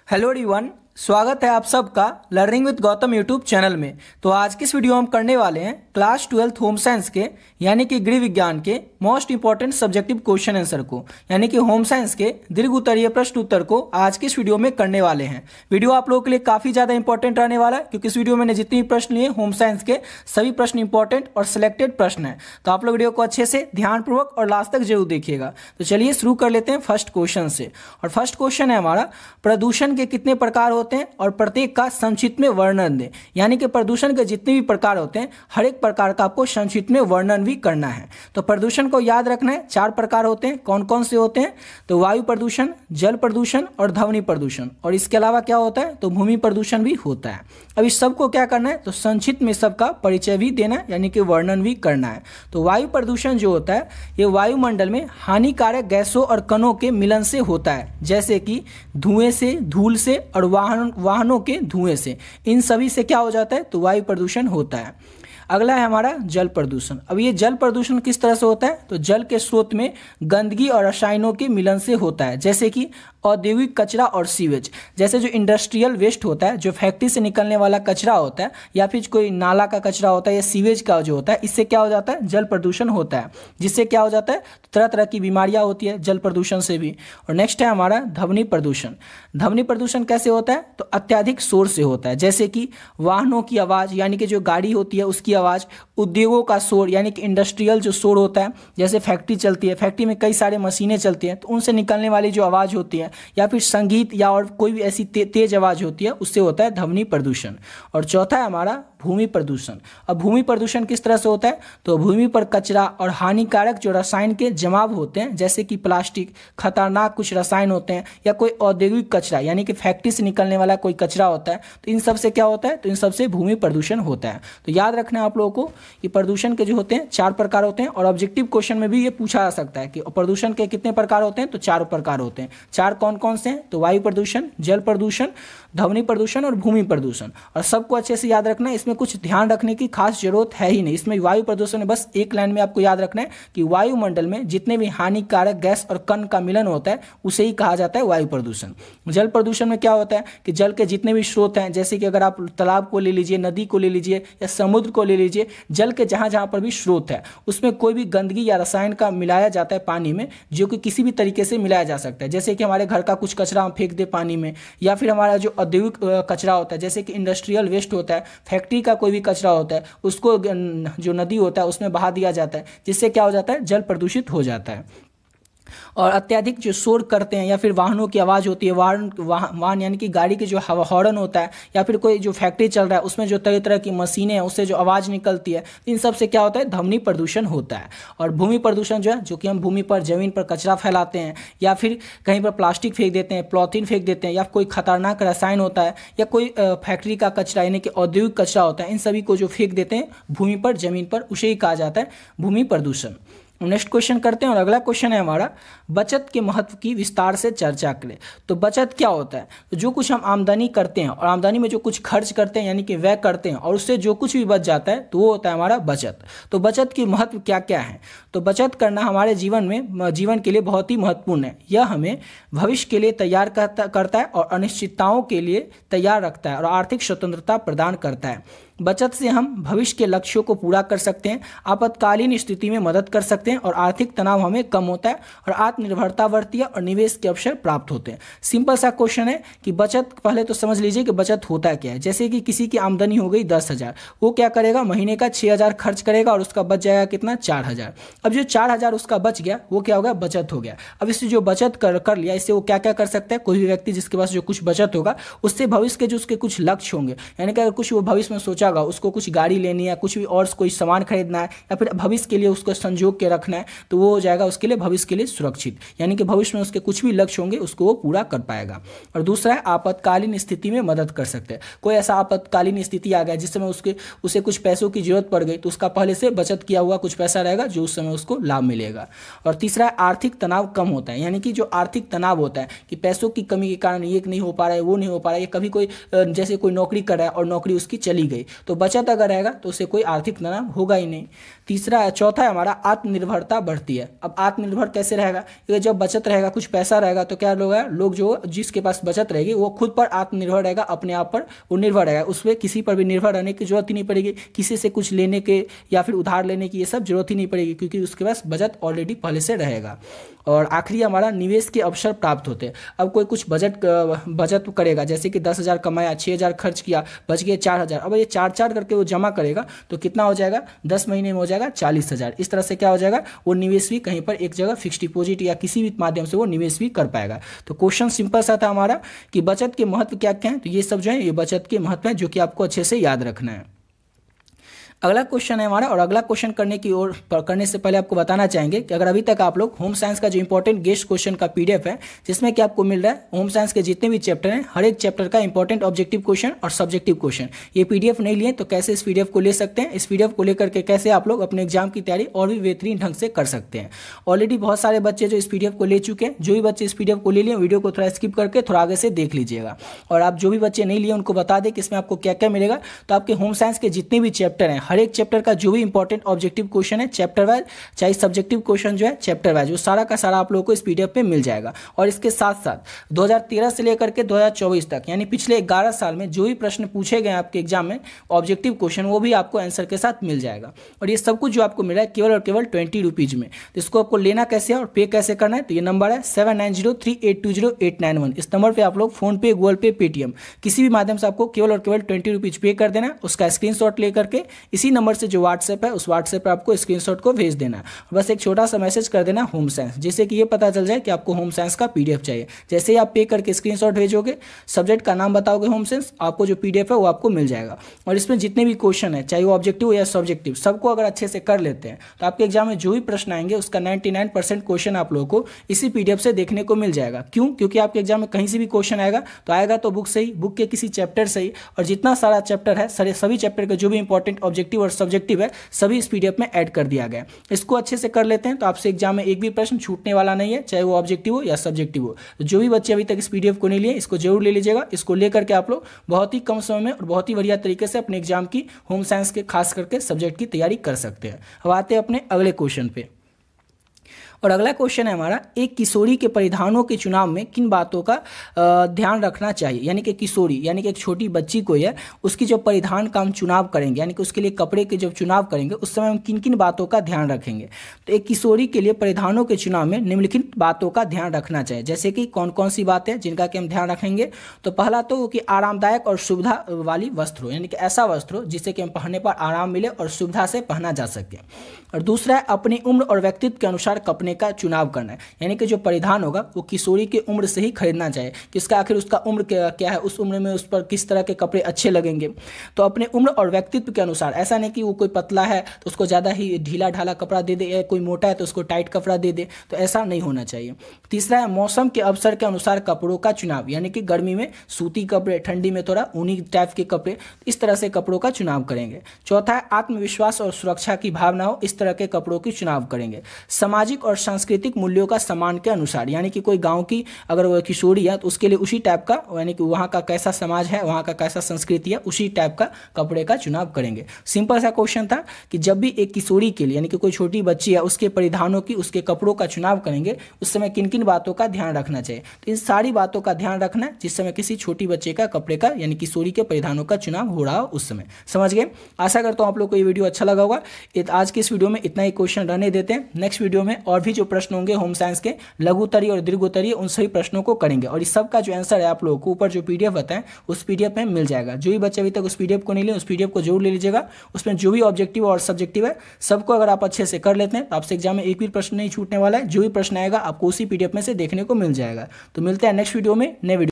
Hello everyone, स्वागत है आप सबका learning with Gautam YouTube channel में। तो आज की इस वीडियो हम करने वाले हैं क्लास 12 होम साइंस के यानी कि गृह विज्ञान के most important subjective question answer को यानी कि होम साइंस के दीर्घ उत्तरीय प्रश्न उत्तर को आज की इस वीडियो में करने वाले हैं। वीडियो आप लोगों के लिए काफ़ी ज़्यादा इंपॉर्टेंट रहने वाला है क्योंकि इस वीडियो में मैंने जितने भी प्रश्न लिए होम साइंस के सभी प्रश्न इंपॉर्टेंट और सिलेक्टेड प्रश्न हैं। तो आप लोग वीडियो को अच्छे से ध्यानपूर्वक और लास्ट तक जरूर देखिएगा। तो चलिए शुरू कर लेते हैं फर्स्ट क्वेश्चन से। और फर्स्ट क्वेश्चन है हमारा, प्रदूषण के कितने प्रकार होते हैं और प्रत्येक का संक्षिप्त में वर्णन दें। यानी कि प्रदूषण के जितने भी प्रकार होते हैं हर एक प्रकार का आपको संक्षिप्त में वर्णन भी करना है। तो प्रदूषण को याद रखना है, 4 प्रकार होते हैं। कौन कौन से होते हैं? तो वायु प्रदूषण, जल प्रदूषण और ध्वनि प्रदूषण। और इसके अलावा क्या होता है? तो भूमि प्रदूषण भी होता है। अब इस सबको क्या करना है? तो संक्षिप्त में सबका परिचय भी देना है यानी कि वर्णन भी करना है। तो वायु प्रदूषण जो होता है ये वायुमंडल में हानिकारक गैसों और कणों के मिलन से होता है, जैसे कि धुएं से, धूल से और वाहनों के धुएं से। इन सभी से क्या हो जाता है? तो वायु प्रदूषण होता है। अगला है हमारा जल प्रदूषण। अब ये जल प्रदूषण किस तरह से होता है? तो जल के स्रोत में गंदगी और रसायनों के मिलन से होता है, जैसे कि औद्योगिक कचरा और सीवेज। जैसे जो इंडस्ट्रियल वेस्ट होता है, जो फैक्ट्री से निकलने वाला कचरा होता है या फिर कोई नाला का कचरा होता है या सीवेज का जो होता है, इससे क्या हो जाता है? जल प्रदूषण होता है, जिससे क्या हो जाता है? तरह तरह की बीमारियां होती है जल प्रदूषण से भी। और नेक्स्ट है हमारा ध्वनि प्रदूषण। ध्वनि प्रदूषण कैसे होता है? तो अत्यधिक शोर से होता है, जैसे कि वाहनों की आवाज़ यानी कि जो गाड़ी होती है उसकी आवाज़, उद्योगों का शोर यानी कि इंडस्ट्रियल जो शोर होता है, जैसे फैक्ट्री चलती है, फैक्ट्री में कई सारे मशीनें चलती हैं तो उनसे निकलने वाली जो आवाज़ होती है, या फिर संगीत या और कोई भी ऐसी तेज आवाज़ होती है, उससे होता है ध्वनि प्रदूषण। और चौथा है हमारा भूमि प्रदूषण। अब भूमि प्रदूषण किस तरह से होता है? तो भूमि पर कचरा और हानिकारक जो रसायन के जमाव होते हैं, जैसे कि प्लास्टिक, खतरनाक कुछ रसायन होते हैं, या कोई औद्योगिक कचरा यानी कि फैक्ट्री से निकलने वाला कोई कचरा होता है, तो इन सब से क्या होता है? तो इन सब से भूमि प्रदूषण होता है। तो याद रखना है आप लोगों को कि प्रदूषण के जो होते हैं 4 प्रकार होते हैं। और ऑब्जेक्टिव क्वेश्चन में भी ये पूछा जा सकता है कि प्रदूषण के कितने प्रकार होते हैं? तो 4 प्रकार होते हैं। 4 कौन कौन से हैं? तो वायु प्रदूषण, जल प्रदूषण, ध्वनि प्रदूषण और भूमि प्रदूषण। और सबको अच्छे से याद रखना है, इसमें कुछ ध्यान रखने की खास जरूरत है ही नहीं। इसमें वायु प्रदूषण में बस एक लाइन में आपको याद रखना है कि वायुमंडल में जितने भी हानिकारक गैस और कण का मिलन होता है उसे ही कहा जाता है वायु प्रदूषण। जल प्रदूषण में क्या होता है कि जल के जितने भी स्रोत हैं, जैसे कि अगर आप तालाब को ले लीजिए, नदी को ले लीजिए या समुद्र को ले लीजिए, जल के जहाँ जहाँ पर भी स्रोत है उसमें कोई भी गंदगी या रसायन का मिलाया जाता है पानी में, जो कि किसी भी तरीके से मिलाया जा सकता है। जैसे कि हमारे घर का कुछ कचरा हम फेंक दे पानी में, या फिर हमारा जो औद्योगिक कचरा होता है, जैसे कि इंडस्ट्रियल वेस्ट होता है, फैक्ट्री का कोई भी कचरा होता है, उसको जो नदी होता है उसमें बहा दिया जाता है, जिससे क्या हो जाता है? जल प्रदूषित हो जाता है। और अत्यधिक जो शोर करते हैं या फिर वाहनों की आवाज़ होती है, वाहन यानी कि गाड़ी के जो हॉर्न होता है, या फिर कोई जो फैक्ट्री चल रहा है उसमें जो तरह तरह की मशीनें हैं उससे जो आवाज़ निकलती है, इन सब से क्या होता है? ध्वनि प्रदूषण होता है। और भूमि प्रदूषण जो है, जो कि हम भूमि पर, जमीन पर कचरा फैलाते हैं, या फिर कहीं पर प्लास्टिक फेंक देते हैं, पॉलीथीन फेंक देते हैं, या कोई खतरनाक रसायन होता है, या कोई फैक्ट्री का कचरा यानी कि औद्योगिक कचरा होता है, इन सभी को जो फेंक देते हैं भूमि पर, जमीन पर, उसे ही कहा जाता है भूमि प्रदूषण। नेक्स्ट क्वेश्चन करते हैं। और अगला क्वेश्चन है हमारा, बचत के महत्व की विस्तार से चर्चा करें। तो बचत क्या होता है? तो जो कुछ हम आमदनी करते हैं और आमदनी में जो कुछ खर्च करते हैं यानी कि व्यय करते हैं और उससे जो कुछ भी बच जाता है तो वो होता है हमारा बचत। तो बचत की महत्व क्या क्या है? तो बचत करना हमारे जीवन के लिए बहुत ही महत्वपूर्ण है। यह हमें भविष्य के लिए तैयार करता है और अनिश्चितताओं के लिए तैयार रखता है और आर्थिक स्वतंत्रता प्रदान करता है। बचत से हम भविष्य के लक्ष्यों को पूरा कर सकते हैं, आपातकालीन स्थिति में मदद कर सकते हैं और आर्थिक तनाव हमें कम होता है और आत्मनिर्भरता बढ़ती है और निवेश के अवसर प्राप्त होते हैं। सिंपल सा क्वेश्चन है कि बचत, पहले तो समझ लीजिए कि बचत होता क्या है। जैसे कि किसी की आमदनी हो गई 10,000, वो क्या करेगा? महीने का 6,000 खर्च करेगा और उसका बच जाएगा कितना? 4,000। अब जो 4,000 उसका बच गया वो क्या होगा? बचत हो गया। अब इससे जो बचत कर लिया, इससे वो क्या क्या कर सकता है? कोई भी व्यक्ति जिसके पास जो कुछ बचत होगा उससे भविष्य के जो उसके कुछ लक्ष्य होंगे, यानी कि अगर कुछ वो भविष्य में सोचा, उसको कुछ गाड़ी लेनी है, कुछ भी और कोई सामान खरीदना है, या फिर भविष्य के लिए उसको संजोग के रखना है, तो वो हो जाएगा उसके लिए भविष्य के लिए सुरक्षित, यानी कि भविष्य में उसके कुछ भी लक्ष्य होंगे उसको वो पूरा कर पाएगा। और दूसरा है आपातकालीन स्थिति में मदद कर सकते हैं। कोई ऐसा आपातकालीन स्थिति आ गया जिस समय उसे कुछ पैसों की जरूरत पड़ गई, तो उसका पहले से बचत किया हुआ कुछ पैसा रहेगा जो उस समय उसको लाभ मिलेगा। और तीसरा है आर्थिक तनाव कम होता है, यानी कि जो आर्थिक तनाव होता है कि पैसों की कमी के कारण ये नहीं हो पा रहा है, वो नहीं हो पा रहा है, कभी कोई जैसे कोई नौकरी कर रहा है और नौकरी उसकी चली गई, तो बचत अगर रहेगा तो उससे कोई आर्थिक तनाव होगा ही नहीं। चौथा है हमारा आत्मनिर्भरता बढ़ती है। अब आत्मनिर्भर कैसे रहेगा, क्योंकि जब बचत रहेगा, कुछ पैसा रहेगा, तो क्या लोग जो जिसके पास बचत रहेगी वो खुद पर आत्मनिर्भर रहेगा, अपने आप पर वो निर्भर रहेगा, उसमें किसी पर भी निर्भर रहने की जरूरत ही नहीं पड़ेगी, किसी से कुछ लेने के या फिर उधार लेने की ये सब जरूरत ही नहीं पड़ेगी, क्योंकि उसके पास बचत ऑलरेडी पहले से रहेगा। और आखिरी हमारा निवेश के अवसर प्राप्त होते हैं। अब कोई कुछ बचत करेगा, जैसे कि 10,000 कमाया, 6,000 खर्च किया, बच गए 4,000, अब ये 4 करके वो जमा करेगा तो कितना हो जाएगा, 10 महीने में हो जाएगा 40,000। इस तरह से क्या हो जाएगा, वो निवेश भी कहीं पर एक जगह फिक्स डिपॉजिट या किसी भी माध्यम से वो निवेश भी कर पाएगा। तो क्वेश्चन सिंपल सा था हमारा कि बचत के महत्व क्या क्या है, तो ये सब जो है ये बचत के महत्व है जो कि आपको अच्छे से याद रखना है। अगला क्वेश्चन है हमारा, और अगला क्वेश्चन करने से पहले आपको बताना चाहेंगे कि अगर अभी तक आप लोग होम साइंस का जो इंपॉर्टेंट गेस्ट क्वेश्चन का पीडीएफ है, जिसमें कि आपको मिल रहा है होम साइंस के जितने भी चैप्टर हैं, हर एक चैप्टर का इंपॉर्टेंट ऑब्जेक्टिव क्वेश्चन और सब्जेक्टिव क्वेश्चन, ये पीडीएफ नहीं लिए तो कैसे इस पीडीएफ को ले सकते हैं, इस पीडीएफ को लेकर के कैसे आप लोग अपने एग्जाम की तैयारी और भी बेहतरीन ढंग से कर सकते हैं। ऑलरेडी बहुत सारे बच्चे जो इस पीडीएफ को ले चुके हैं, जो भी बच्चे इस पीडीएफ को ले लिए वीडियो को थोड़ा स्किप करके थोड़ा आगे से देख लीजिएगा। और आप जो भी बच्चे नहीं लिए उनको बता दें कि इसमें आपको क्या क्या मिलेगा। तो आपके होम साइंस के जितने भी चैप्टर हैं, हर एक चैप्टर का जो भी इंपॉर्टेंट ऑब्जेक्टिव क्वेश्चन है चैप्टर वाइज, चाहे सब्जेक्टिव क्वेश्चन जो है चैप्टर वाइज, वो सारा का सारा आप लोगों को इस पीडीएफ पे मिल जाएगा। और इसके साथ साथ 2013 से लेकर के 2024 तक, यानी पिछले 11 साल में जो भी प्रश्न पूछे गए आपके एग्जाम में ऑब्जेक्टिव क्वेश्चन, वो भी आपको आंसर के साथ मिल जाएगा। और ये सब कुछ जो आपको मिल रहा है केवल और केवल 20 रुपीज में। तो इसको आपको लेना कैसे है और पे कैसे करना है, तो ये नंबर है 7903820891। इस नंबर पर आप लोग फोन पे, गूगल पे, पेटीएम किसी भी माध्यम से आपको केवल और केवल 20 रुपीज पे कर देना है। उसका स्क्रीनशॉट लेकर के इसी नंबर से जो व्हाट्सएप है, उस व्हाट्सएप पर आपको स्क्रीनशॉट को भेज देना है। बस एक छोटा सा मैसेज कर देना होम साइंस, जिससे कि ये पता चल जाए कि आपको होम साइंस का पीडीएफ चाहिए। जैसे ही आप पे करके स्क्रीनशॉट भेजोगे, सब्जेक्ट का नाम बताओगे होम साइंस, आपको जो पीडीएफ है वो आपको मिल जाएगा। और इसमें जितने भी क्वेश्चन है, चाहे वो ऑब्जेक्टिव या सब्जेक्टिव, सबको अगर अच्छे से कर लेते हैं तो आपके एग्जाम में जो भी प्रश्न आएंगे उसका 99% क्वेश्चन आप लोगों को इसी पीडीएफ से देखने को मिल जाएगा। क्यों? क्योंकि आपके एग्जाम में कहीं से भी क्वेश्चन आएगा तो बुक से ही, बुक के किसी चैप्टर से ही, और जितना सारा चैप्टर है सभी चैप्टर के जो भी इंपॉर्टेंट ऑब्जेक्टिव और सब्जेक्टिव है सभी इस पीडीएफ में ऐड कर दिया गया। इसको अच्छे से कर लेते हैं तो आपसे एग्जाम में एक भी प्रश्न छूटने वाला नहीं है, चाहे वो ऑब्जेक्टिव हो या सब्जेक्टिव हो। तो जो भी बच्चे अभी तक इस पीडीएफ को नहीं लिए, इसको जरूर ले लीजिएगा। इसको लेकर के आप लोग बहुत ही कम समय में और बहुत ही बढ़िया तरीके से अपने एग्जाम की होम साइंस के खास करके सब्जेक्ट की तैयारी कर सकते हैं। अब आते हैं अपने अगले क्वेश्चन पे। और अगला क्वेश्चन है हमारा, एक किशोरी के परिधानों के चुनाव में किन बातों का ध्यान रखना चाहिए। यानी कि किशोरी यानी कि एक छोटी बच्ची को है, उसकी जो परिधान का हम चुनाव करेंगे, यानी कि उसके लिए कपड़े के जब चुनाव करेंगे उस समय हम किन किन बातों का ध्यान रखेंगे। तो एक किशोरी के लिए परिधानों के चुनाव में निम्नलिखित बातों का ध्यान रखना चाहिए। जैसे कि कौन कौन सी बातें जिनका कि हम ध्यान रखेंगे। तो पहला तो कि आरामदायक और सुविधा वाली वस्त्र हो, यानी कि ऐसा वस्त्र हो जिससे कि हम पहनने पर आराम मिले और सुविधा से पहना जा सके। और दूसरा है अपनी उम्र और व्यक्तित्व के अनुसार कपड़े का चुनाव करना है, यानी कि जो परिधान होगा वो किशोरी की उम्र से ही खरीदना चाहिए कि उसका आखिर उसका उम्र क्या है, उस उम्र में उस पर किस तरह के कपड़े अच्छे लगेंगे। तो अपने उम्र और व्यक्तित्व के अनुसार, ऐसा नहीं कि वो कोई पतला है तो उसको ज़्यादा ही ढीला ढाला कपड़ा दे दे, या कोई मोटा है तो उसको टाइट कपड़ा दे दे, तो ऐसा नहीं होना चाहिए। तीसरा है मौसम के अवसर के अनुसार कपड़ों का चुनाव, यानी कि गर्मी में सूती कपड़े, ठंडी में थोड़ा ऊनी टाइप के कपड़े, इस तरह से कपड़ों का चुनाव करेंगे। चौथा है आत्मविश्वास और सुरक्षा की भावना हो, इस तरह के कपड़ों की चुनाव करेंगे। सामाजिक और सांस्कृतिक मूल्यों का सम्मान के अनुसार, यानी कि कोई गांव की अगर वो किशोरी है तो उसके लिए उसी टाइप का, यानी कि वहाँ का कैसा समाज है, वहाँ का कैसा संस्कृति है, उसी टाइप का कपड़े का चुनाव करेंगे। सिंपल सा क्वेश्चन था कि जब भी एक किशोरी के लिए, यानी कि कोई छोटी बच्ची है, उसके परिधानों की, उसके कपड़ों का चुनाव करेंगे उस समय किन किन बातों का ध्यान रखना चाहिए। तो इन सारी बातों का ध्यान रखना है जिस समय किसी छोटी बच्चे का कपड़े का, यानी किशोरी के परिधानों का चुनाव हो रहा हो उस समय। समझ गए? आशा करता हूँ आप लोग को ये वीडियो अच्छा लगा होगा। आज के इस वीडियो में इतना ही क्वेश्चन रहने देते हैं। नेक्स्ट वीडियो में और भी जो प्रश्न होंगे होम साइंस के, लघुत्तरीय और दीर्घोत्तरीय, उन सभी प्रश्नों को करेंगे। और इस सब का जो आंसर है आप लोगों को ऊपर जो पीडीएफ बताएं उस पीडीएफ में मिल जाएगा। जो भी बच्चे अभी तक उस पीडीएफ को नहीं लिए, उस पीडीएफ को जरूर ले लीजिएगा। उसमें जो भी ऑब्जेक्टिव और सब्जेक्टिव है सबको अगर आप अच्छे से कर लेते हैं तो आपसे एग्जाम में एक भी प्रश्न नहीं छूटने वाला है। जो भी प्रश्न आएगा आपको उसी पीडीएफ में से देखने को मिल जाएगा। तो मिलते हैं नेक्स्ट वीडियो में नए वीडियो।